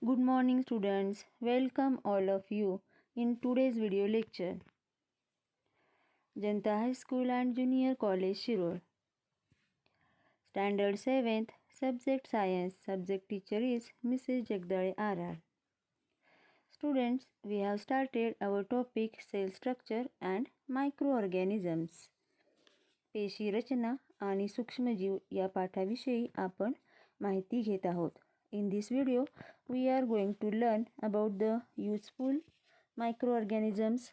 Good morning students, welcome all of you in today's video lecture. Janta High School and Junior College Shirur. Standard 7th, Subject Science, subject teacher is Mrs. Jagdale R.R. Students, we have started our topic cell structure and microorganisms. पेशी रचना आणि सूक्ष्मजीव या पाठाविषयी आपण माहिती घेत आहोत. In this video, we are going to learn about the useful microorganisms,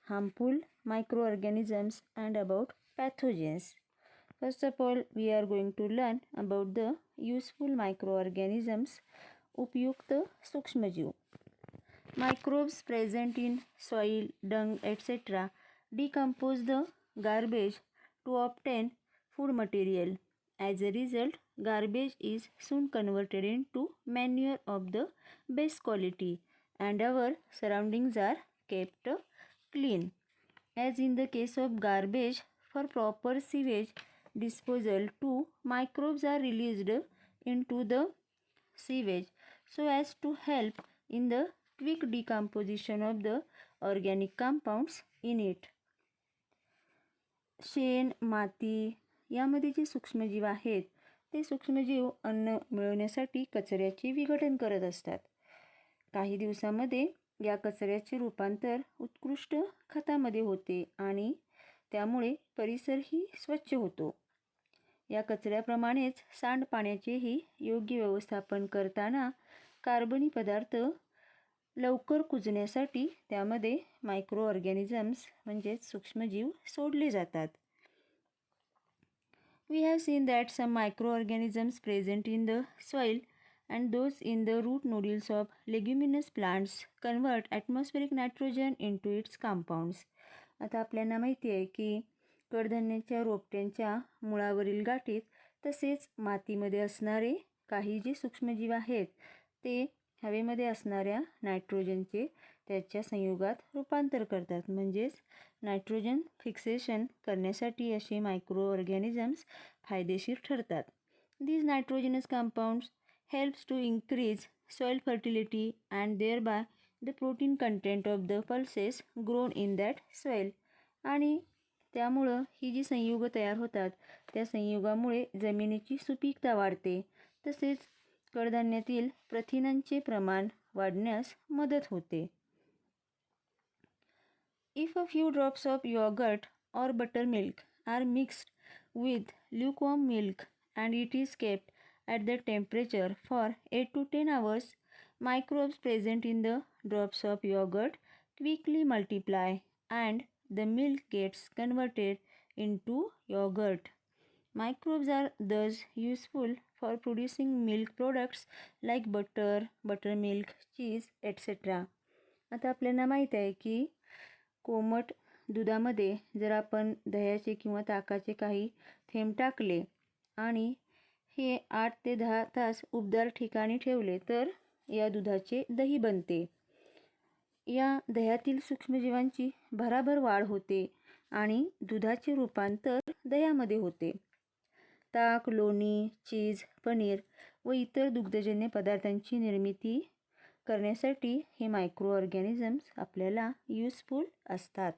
harmful microorganisms, and about pathogens. First of all, we are going to learn about the useful microorganisms, उपयुक्त सूक्ष्मजीव. Microbes present in soil, dung, etc. decompose the garbage to obtain food material. As a result, garbage is soon converted into manure of the best quality and our surroundings are kept clean. As in the case of garbage, for proper sewage disposal, two microbes are released into the sewage so as to help in the quick decomposition of the organic compounds in it. शेण, माती यामध्ये जे सूक्ष्मजीव आहेत ते सूक्ष्मजीव अन्न मिळवण्यासाठी कचऱ्याचे विघटन करत असतात. काही दिवसांमध्ये या कचऱ्याचे रूपांतर उत्कृष्ट खतामध्ये होते आणि त्यामुळे परिसरही स्वच्छ होतो. या कचऱ्याप्रमाणेच सांडपाण्याचेही योग्य व्यवस्थापन करताना कार्बनी पदार्थ लवकर कुजण्यासाठी त्यामध्ये मायक्रो ऑर्गॅनिझम्स म्हणजेच सूक्ष्मजीव सोडले जातात. We have seen that some microorganisms present in the soil and those in the root nodules of leguminous plants convert atmospheric nitrogen into its compounds. आता आपल्याला माहिती आहे की कडधान्याच्या रोपट्यांच्या मुळावरील गाठीत तसेच मातीमध्ये असणारे काही जे सूक्ष्मजीव आहेत ते हवेमध्ये असणाऱ्या नायट्रोजनचे त्याच्या संयुगात रूपांतर करतात. म्हणजेच नायट्रोजन फिक्सेशन करण्यासाठी असे मायक्रो ऑर्गॅनिझम्स फायदेशीर ठरतात. These nitrogenous compounds helps to increase soil fertility and thereby the protein content of the pulses grown in that soil. आणि त्यामुळं ही जी संयुग तयार होतात त्या संयुगामुळे जमिनीची सुपीकता वाढते तसेच कडधान्यातील प्रथिनांचे प्रमाण वाढण्यास मदत होते. If a few drops of yogurt or buttermilk are mixed with lukewarm milk and it is kept at the temperature for 8 to 10 hours, microbes present in the drops of yogurt quickly multiply and the milk gets converted into yogurt. Microbes are thus useful for producing milk products like butter, buttermilk, cheese, etc. आता आपल्याला माहीत आहे की कोमट दुधामध्ये जर आपण दह्याचे किंवा ताकाचे काही थेंब टाकले आणि हे 8 ते 10 तास उबदार ठिकाणी ठेवले तर या दुधाचे दही बनते. या दह्यातील सूक्ष्मजीवांची भराभर वाढ होते आणि दुधाचे रूपांतर दह्यामध्ये होते. ताक, लोणी, चीज, पनीर व इतर दुग्धजन्य पदार्थांची निर्मिती करण्यासाठी हे मायक्रो ऑर्गॅनिझम्स आपल्याला युजफुल असतात.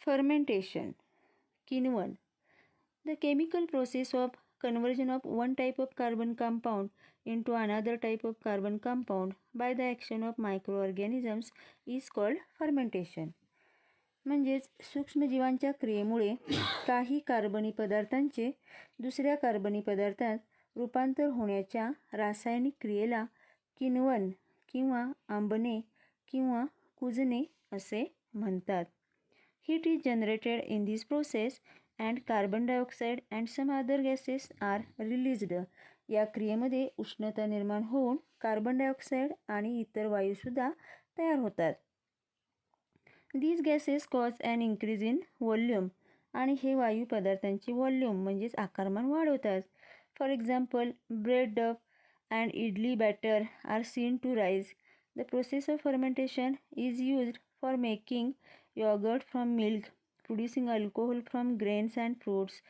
फर्मेंटेशन, किण्वन. The chemical process of conversion of one type of carbon compound into another type of carbon compound by the action of microorganisms is called fermentation. म्हणजेच सूक्ष्मजीवांच्या क्रियेमुळे काही कार्बनी पदार्थांचे दुसऱ्या कार्बनी पदार्थात रूपांतर होण्याच्या रासायनिक क्रियेला किण्वन किंवा आंबणे किंवा कुजणे असे म्हणतात. Heat is generated in this process and carbon dioxide and some other gases are released. या क्रियेमध्ये उष्णता निर्माण होऊन कार्बन डायऑक्साईड आणि इतर वायूसुद्धा तयार होतात. These gases cause an increase in volume आणि हे वायू पदार्थांची व्हॉल्यूम म्हणजेच आकारमान वाढवतात. For example, bread dough and idli batter are seen to rise. The process of fermentation is used for making yogurt from milk, producing alcohol from grains and fruits,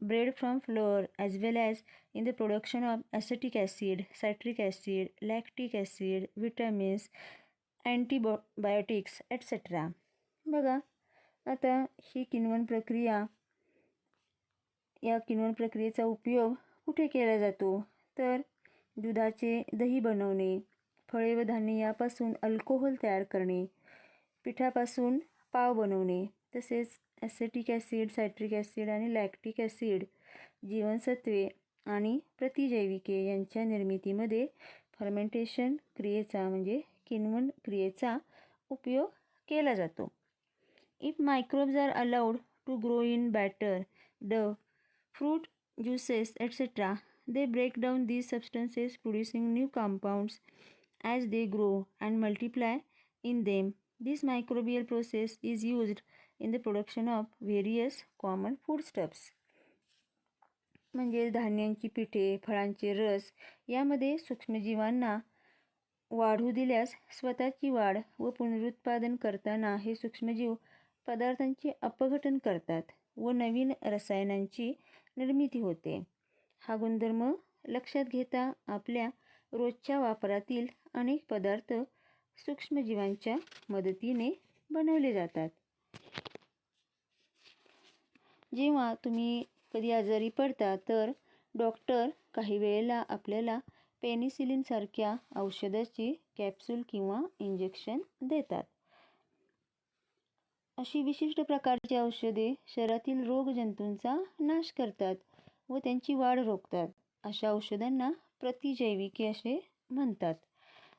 bread from flour, as well as in the production of acetic acid, citric acid, lactic acid, vitamins, antibiotics, etc. बघा, आता ही किण्वन प्रक्रिया, या किण्वन प्रक्रियेचा उपयोग कुठे केला जातो? तर दुधाचे दही बनवणे, फळे व धान्य यापासून अल्कोहोल तयार करणे, पिठापासून पाव बनवणे, तसेच ॲसेटिक ॲसिड, सायट्रिक ॲसिड आणि लॅक्टिक ॲसिड जीवनसत्वे आणि प्रतिजैविके यांच्या निर्मितीमध्ये फर्मेंटेशन क्रियेचा म्हणजे किण्वन क्रियेचा उपयोग केला जातो. If microbes are allowed to grow in batter, dough, fruit juices, etc., they break down these substances, producing new compounds as they grow and multiply in them. This microbial process is used in the production of various common foodstuffs. म्हणजे धान्यांची पिठे, फळांचे रस यामध्ये सूक्ष्मजीवांना वाढू दिल्यास स्वतःची वाढ व पुनरुत्पादन करताना हे सूक्ष्मजीव पदार्थांचे अपघटन करतात व नवीन रसायनांची निर्मिती होते. हा गुणधर्म लक्षात घेता आपल्या रोजच्या वापरातील अनेक पदार्थ सूक्ष्मजीवांच्या मदतीने बनवले जातात. जेव्हा तुम्ही कधी आजारी पडता तर डॉक्टर काही वेळेला आपल्याला पेनिसिलिनसारख्या औषधाची कॅप्सूल किंवा इंजेक्शन देतात. अशी विशिष्ट प्रकारची औषधे शरीरातील रोगजंतूंचा नाश करतात व त्यांची वाढ रोखतात. अशा औषधांना प्रतिजैविके असे म्हणतात.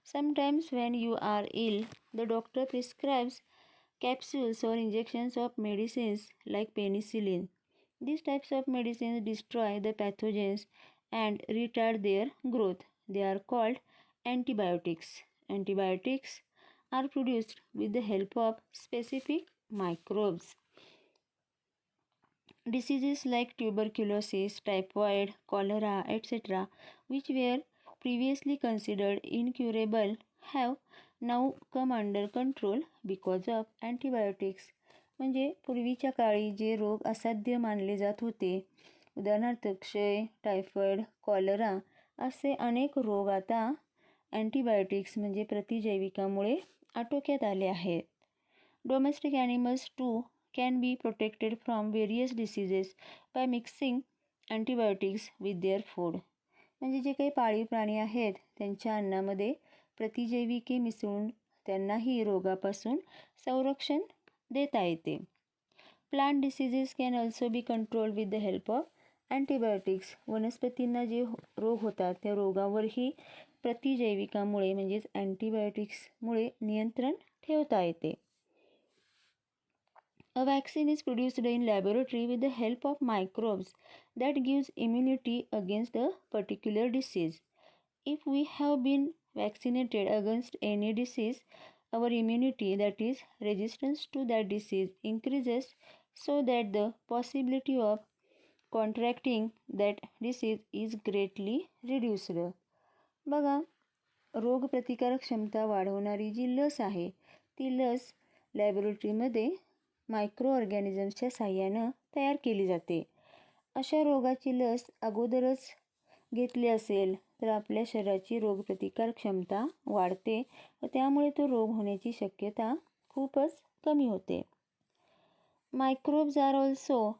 Sometimes when you are ill, the doctor prescribes capsules or injections of medicines like penicillin. These types of medicines destroy the pathogens and retard their growth. They are called antibiotics. Antibiotics are produced with the help of specific microbes. Diseases like tuberculosis, typhoid, cholera, etc., which were previously considered incurable, have now come under control because of antibiotics. म्हणजे पूर्वीच्या काळी जे रोग असाध्य मानले जात होते, उदाहरणार्थ क्षय, टायफॉइड, कॉलरा असे अनेक रोग आता अँटीबायोटिक्स म्हणजे प्रतिजैविकामुळे आटोक्यात आले आहेत. Domestic animals too can be protected from various diseases by mixing antibiotics with their food. म्हणजे जे काही पाळीव प्राणी आहेत त्यांच्या अन्नामध्ये प्रतिजैविके मिसळून त्यांनाही रोगापासून संरक्षण देता येते. Plant diseases can also be control with the help of antibiotics. वनस्पतींना जे रोग होतात त्या रोगावरही प्रतिजैविकामुळे म्हणजेच अँटीबायोटिक्समुळे नियंत्रण ठेवता येते. A vaccine is produced in laboratory with the help of microbes that gives immunity against a particular disease. If we have been vaccinated against any disease, our immunity, that is resistance to that disease, increases so that the possibility of contracting that disease is greatly reduced. बघा, रोगप्रतिकारक क्षमता वाढवणारी जी लस आहे ती लस लॅबोरेटरीमध्ये micro ऑर्गॅनिझम्सच्या साहाय्यानं तयार केली जाते. अशा रोगाची लस अगोदरच घेतली असेल तर आपल्या शरीराची रोगप्रतिकार क्षमता वाढते व त्यामुळे तो रोग होण्याची शक्यता खूपच कमी होते. Microbes are also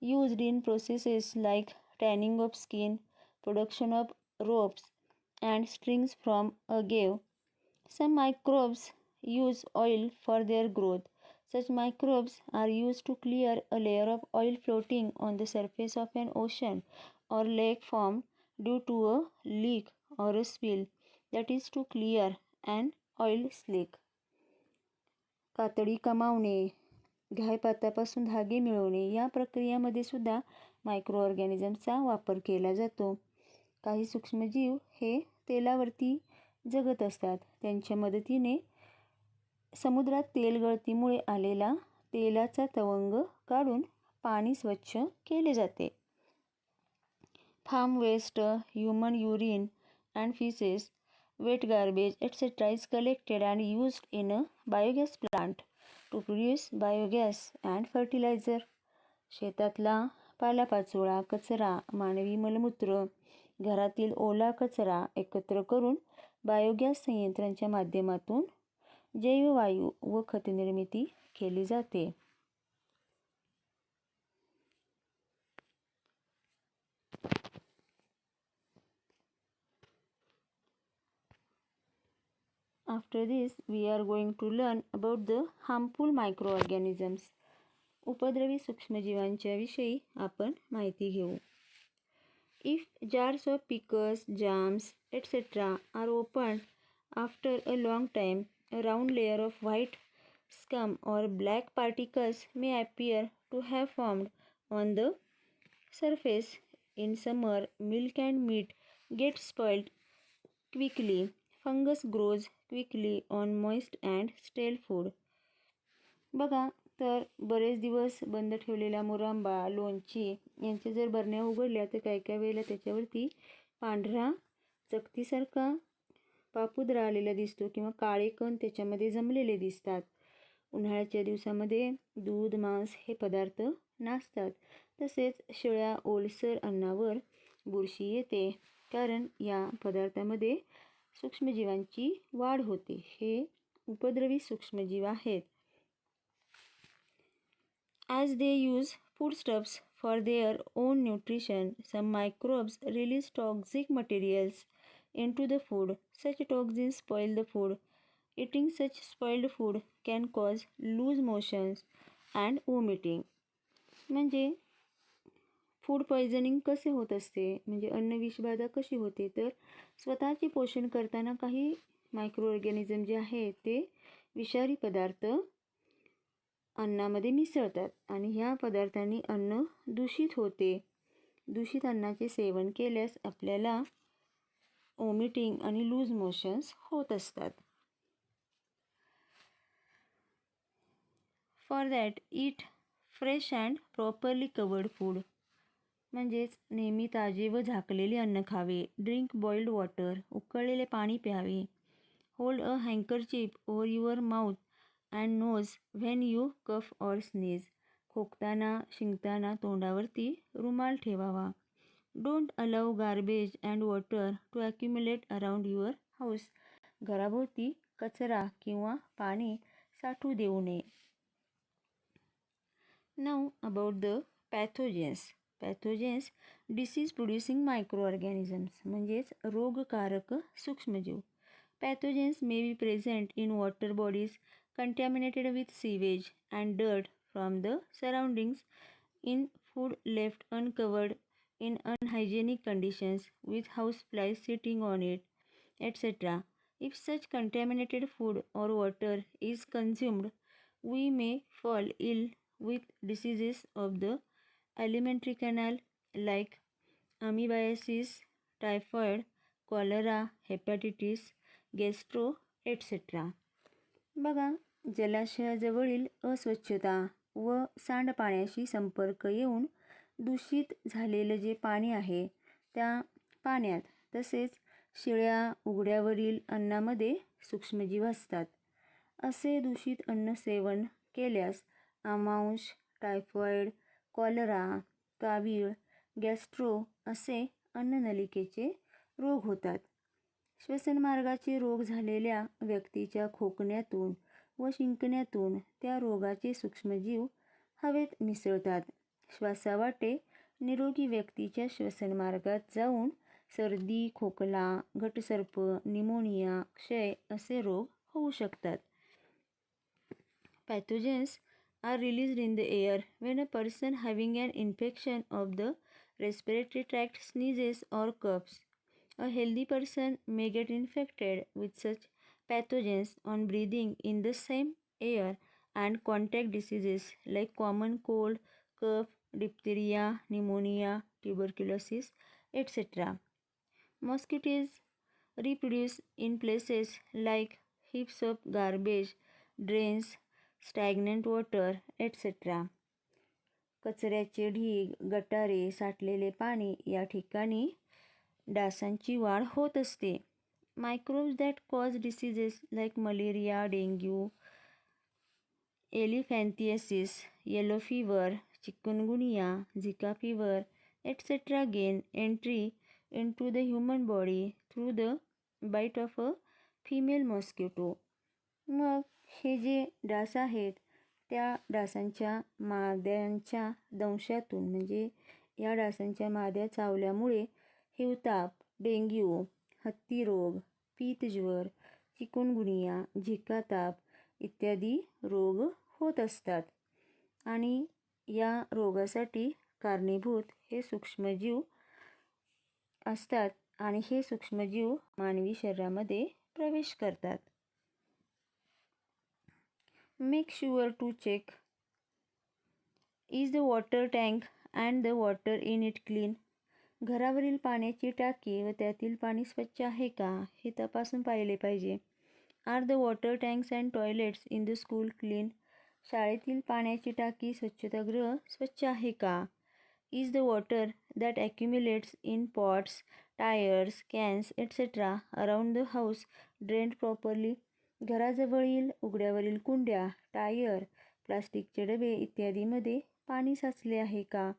used in processes like tanning of skin, production of ropes and strings from agave. Some microbes use oil for their growth. Such microbes are used to clear a layer of oil floating on the surface of an ocean or lake formed due to a leak or a spill, that is to clear an oil slick. कातडी कमावणे, घायपातापासून धागे मिळवणे या प्रक्रियामध्ये सुद्धा micro ऑर्गॅनिझमचा वापर केला जातो. काही सूक्ष्मजीव हे तेलावरती जगत असतात. त्यांच्या मदतीने समुद्रात तेल गळतीमुळे आलेला तेलाचा तवंग काढून पाणी स्वच्छ केले जाते. Farm waste, human urine and faeces, wet garbage etc. is collected and used in a biogas plant to produce biogas and fertiliser. शेतातला पालापाचोळा, कचरा, मानवी मलमूत्र, घरातील ओला कचरा एकत्र करून बायोगॅस संयंत्रांच्या माध्यमातून जैववायू व खत निर्मिती केली जाते. After this, we are going to learn about the harmful microorganisms. उपद्रवी सूक्ष्मजीवांच्या विषयी आपण माहिती घेऊ. If jars of pickles, jams, etc. are opened after a long time, a round layer of white scum or black particles may appear to have formed on the surface. In summer, milk and meat get spoiled quickly. Fungus grows quickly on moist and stale food. बघा, तर बरेच दिवस बंद ठेवलेला मुरांबा, लोणची यांच्या जर बरण्या उघडल्या तर काही काही वेळेला त्याच्यावरती पांढरा चकतीसारखा पापुद्रा आलेला दिसतो किंवा काळे कण त्याच्यामध्ये जमलेले दिसतात. उन्हाळ्याच्या दिवसामध्ये दूध, मांस हे पदार्थ नासतात. तसेच शिळ्या ओलसर अन्नावर बुरशी येते, कारण या पदार्थामध्ये सूक्ष्मजीवांची वाढ होते. हे उपद्रवी सूक्ष्मजीव आहेत. As they use foodstuffs for their own nutrition, some microbes release toxic materials into the food. Such toxins spoil the food. Eating such spoiled food can cause loose motions and vomiting. म्हणजे food poisoning कसे होत असते, म्हणजे अन्न विषबाधा कशी होते, तर स्वतःचे पोषण करताना काही मायक्रो ऑर्गॅनिझम जे आहेत ते विषारी पदार्थ अन्नामध्ये मिसळतात आणि ह्या पदार्थांनी अन्न दूषित होते. दूषित अन्नाचे सेवन केल्यास आपल्याला वॉमिटिंग आणि लूज मोशन्स होत असतात. For that eat fresh and properly covered food. म्हणजेच नेहमी ताजे व झाकलेले अन्न खावे. Drink boiled water. उकळलेले पाणी प्यावे. Hold a handkerchief over your mouth and nose when you cough or sneeze. खोकताना, शिंकताना तोंडावरती रुमाल ठेवावा. Don't allow garbage and water to accumulate around your house. घराभोवती कचरा किंवा पाणी साठू देऊ नये. Now about the pathogens. Pathogens disease producing microorganisms, म्हणजेच रोगकारक सूक्ष्मजीव. Pathogens may be present in water bodies contaminated with sewage and dirt from the surroundings, in food left uncovered, in unhygienic conditions with houseflies sitting on it, etc. If such contaminated food or water is consumed, we may fall ill with diseases of the alimentary canal like amoebiasis, typhoid, cholera, hepatitis, gastro etcetera. बघा, जलाशयाजवळील अस्वच्छता व सांडपाण्याशी संपर्क येऊन दूषित झालेलं जे पाणी आहे त्या पाण्यात तसेच शिळ्या उघड्यावरील अन्नामध्ये सूक्ष्मजीव असतात. असे दूषित अन्न सेवन केल्यास आमांश, टायफॉइड, कॉलरा, कावीळ, गॅस्ट्रो असे अन्ननलिकेचे रोग होतात. श्वसनमार्गाचे रोग झालेल्या व्यक्तीच्या खोकण्यातून व शिंकण्यातून त्या रोगाचे सूक्ष्मजीव हवेत मिसळतात. श्वासावाटे निरोगी व्यक्तीच्या श्वसनमार्गात जाऊन सर्दी, खोकला, घटसर्प, निमोनिया, क्षय असे रोग होऊ शकतात. पॅथोजेन्स are released in the air when a person having an infection of the respiratory tract sneezes or coughs. A healthy person may get infected with such pathogens on breathing in the same air and contact diseases like common cold, cough, diphtheria, pneumonia, tuberculosis, etc. Mosquitoes reproduce in places like heaps of garbage, drains, stagnant water, etc. कचऱ्याचे ढीग, गटारे, साठलेले पाणी या ठिकाणी डासांची वाढ होत असते. Microbes that cause diseases like malaria, dengue, elephantiasis, yellow fever, chikungunya, Zika fever, etc. gain entry into the human body through the bite of a female mosquito. मग हे जे डास आहेत त्या डासांच्या माद्यांच्या दंशातून म्हणजे या डासांच्या माद्या चावल्यामुळे हिवताप, डेंग्यू, हत्ती रोग, पीतज्वर, चिकुनगुनिया, झिका ताप इत्यादी रोग होत असतात. आणि या रोगासाठी कारणीभूत हे सूक्ष्मजीव असतात आणि हे सूक्ष्मजीव मानवी शरीरामध्ये प्रवेश करतात. Make sure to check is the water tank and the water in it clean. घरावरील पाण्याची टाकी व त्यातील पाणी स्वच्छ आहे का हे तपासून पाहिले पाहिजे. Are the water tanks and toilets in the school clean. शाळेतील पाण्याची टाकी स्वच्छतागृह स्वच्छ आहे का. Is the water that accumulates in pots, tyres, cans etcetera around the house drained properly. घराजवळील उघड्यावरील कुंड्या, टायर, प्लास्टिकचे डबे इत्यादीमध्ये पाणी साचले आहे का.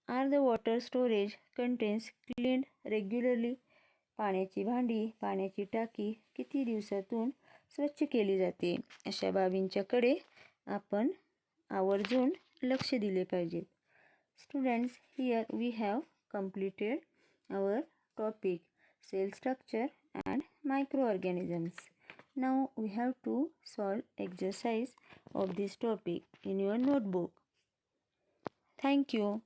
Are the water storage containers cleaned regularly. पाण्याची भांडी, पाण्याची टाकी किती दिवसातून स्वच्छ केली जाते. अशा बाबींच्याकडे आपण आवर्जून लक्ष दिले पाहिजे. Students, here we have completed our topic cell structure and microorganisms. Now we have to solve exercise of this topic in your notebook. Thank you.